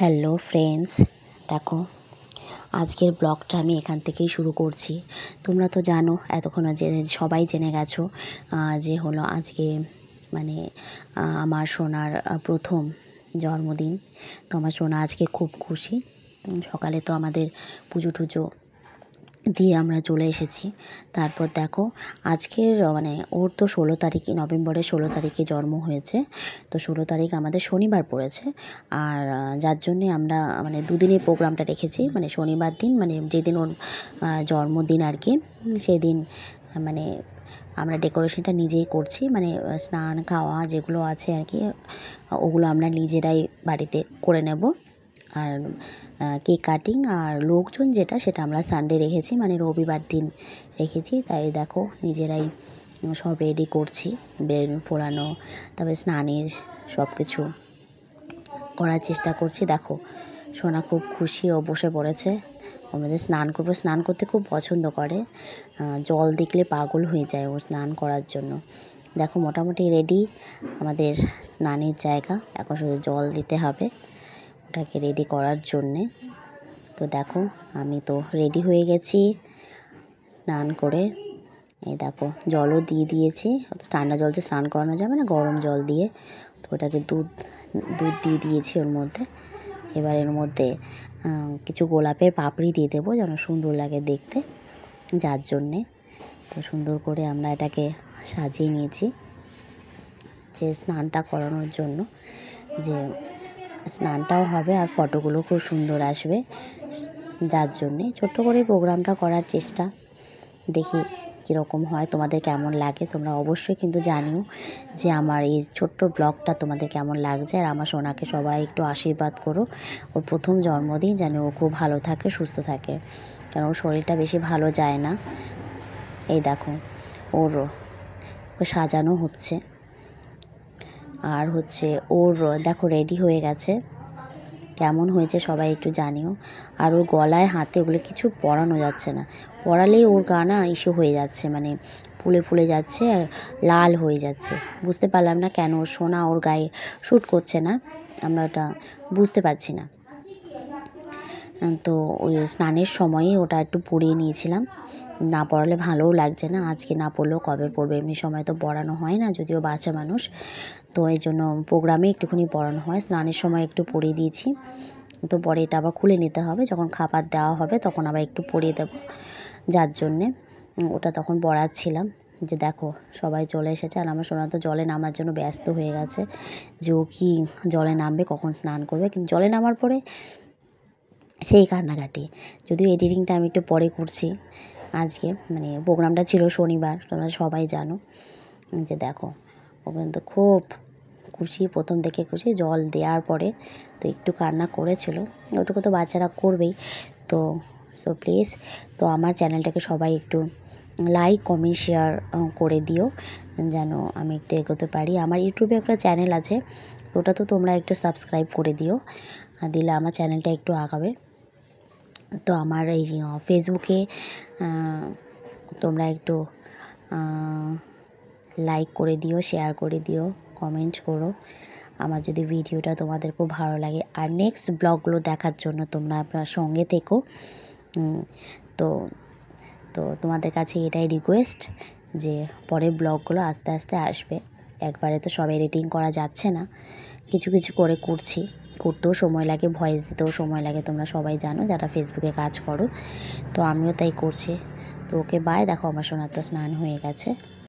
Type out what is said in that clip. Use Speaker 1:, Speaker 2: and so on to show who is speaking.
Speaker 1: Hello friends, দেখো আজকের ব্লগটা আমি এখান থেকেই শুরু করছি। তোমরা তো জানো, এতক্ষণ যে সবাই জেনে গেছো যে হলো আজকে মানে আমার সোনার প্রথম জন্মদিন। তো আমার সোনা আজকে খুব খুশি। সকালে তো আমাদের পুজো টুজো দিয়ে আমরা চলে এসেছি। তারপর দেখো আজকের মানে ওর তো 16 তারিখে, নভেম্বরের 16 তারিখে জন্ম হয়েছে। তো 16 তারিখ আমাদের শনিবার পড়েছে। আর যার জন্যে আমরা মানে দুদিনের প্রোগ্রামটা রেখেছি। মানে শনিবার দিন, মানে যেদিন ওর জন্মদিন আর কি, সেদিন মানে আমরা ডেকোরেশনটা নিজেই করছি। মানে স্নান খাওয়া যেগুলো আছে আর কি, ওগুলো আমরা নিজেরাই বাড়িতে করে নেব। আর কেক কাটিং আর লোকজন যেটা, সেটা আমরা সানডে রেখেছি, মানে রবিবার দিন রেখেছি। তাই দেখো নিজেরাই সব রেডি করছি, বেলুন ফোলানো, তারপরে স্নানের সব কিছু করার চেষ্টা করছি। দেখো সোনা খুব খুশি, ও বসে পড়েছে। ওর মধ্যে স্নান করবো, স্নান করতে খুব পছন্দ করে, জল দেখলে পাগল হয়ে যায় ও স্নান করার জন্য। দেখো মোটামুটি রেডি আমাদের স্নানের জায়গা, এখন শুধু জল দিতে হবে ওটাকে রেডি করার জন্যে। তো দেখো আমি তো রেডি হয়ে গেছি স্নান করে। এই দেখো জলও দিয়ে দিয়েছি, ঠান্ডা জল দিয়ে স্নান করানো যাবে না, গরম জল দিয়ে। তো ওটাকে দুধ দিয়ে দিয়েছি ওর মধ্যে। এবার এর মধ্যে কিছু গোলাপের পাপড়ি দিয়ে দেবো যেন সুন্দর লাগে দেখতে, যার জন্যে। তো সুন্দর করে আমরা এটাকে সাজিয়ে নিয়েছি যে স্নানটা করানোর জন্য, যে স্নানটাও হবে আর ফটোগুলো খুব সুন্দর আসবে, যার জন্যে ছোট্ট করে প্রোগ্রামটা করার চেষ্টা। দেখি কীরকম হয়, তোমাদের কেমন লাগে তোমরা অবশ্যই কিন্তু জানিও যে আমার এই ছোট্ট ব্লগটা তোমাদের কেমন লাগছে। আর আমার সোনাকে সবাই একটু আশীর্বাদ করো, ওর প্রথম জন্মদিন, যেন ও খুব ভালো থাকে, সুস্থ থাকে, কারণ ওর শরীরটা বেশি ভালো যায় না। এই দেখো ওর সাজানো হচ্ছে, আর হচ্ছে ওর দেখো রেডি হয়ে গেছে। কেমন হয়েছে সবাই একটু জানিও। আর ওর গলায় হাতে ওগুলো কিছু পরানো যাচ্ছে না, পরালেই ওর গা না ইস্যু হয়ে যাচ্ছে, মানে ফুলে ফুলে যাচ্ছে আর লাল হয়ে যাচ্ছে। বুঝতে পারলাম না কেন ওর সোনা ওর গায়ে শ্যুট করছে না, আমরা ওটা বুঝতে পারছি না। তো ওই স্নানের সময়ই ওটা একটু পরিয়ে নিয়েছিলাম, না পড়ালে ভালোও লাগছে না। আজকে না পড়লেও কবে পড়বে, এমনি সময় তো পড়ানো হয় না, যদিও বাচ্চা মানুষ। তো এই জন্য প্রোগ্রামে একটুখানি পড়ানো হয়, স্নানের সময় একটু পরিয়ে দিয়েছি। তো পরে এটা আবার খুলে নিতে হবে, যখন খাবার দেওয়া হবে তখন আবার একটু পরিয়ে দেবো, যার জন্যে ওটা তখন পড়াচ্ছিলাম। যে দেখো সবাই চলে এসেছে, আর আমার সোনা তো জলে নামার জন্য ব্যস্ত হয়ে গেছে, যে ও কি জলে নামবে, কখন স্নান করবে। কিন্তু জলে নামার পরে সেই কান্নাকাটি, যদিও এডিটিংটা আমি একটু পরে করছি। আজকে মানে প্রোগ্রামটা ছিল শনিবার, তোমরা সবাই জানো। যে দেখো ও কিন্তু খুব খুশি, প্রথম থেকে খুশি। জল দেওয়ার পরে তো একটু কান্না করেছিল, ওটুকু তো বাচ্চারা করবেই। তো প্লিজ তো আমার চ্যানেলটাকে সবাই একটু লাইক কমেন্ট শেয়ার করে দিও, যেন আমি একটু এগোতে পারি। আমার ইউটিউবে একটা চ্যানেল আছে, ওটা তো তোমরা একটু সাবস্ক্রাইব করে দিও, দিলে আমার চ্যানেলটা একটু আগাবে। তো আমার এই ফেসবুকে তোমরা একটু লাইক করে দিও, শেয়ার করে দিও, কমেন্ট করো আমার যদি ভিডিওটা তোমাদের খুব ভালো লাগে। আর নেক্সট ব্লগগুলো দেখার জন্য তোমরা আপনার সঙ্গে থেকো। তো তো তোমাদের কাছে এটাই রিকোয়েস্ট যে পরের ব্লগগুলো আস্তে আস্তে আসবে, একবারে তো সব এডিটিং করা যাচ্ছে না, কিছু কিছু করে করতেও সময় লাগে, ভয়েস দিতেও সময় লাগে, তোমরা সবাই জানো যারা ফেসবুকে কাজ করো। তো আমিও তাই করছি। তো ওকে বাই। দেখো আমার সোনার তো স্নান হয়ে গেছে।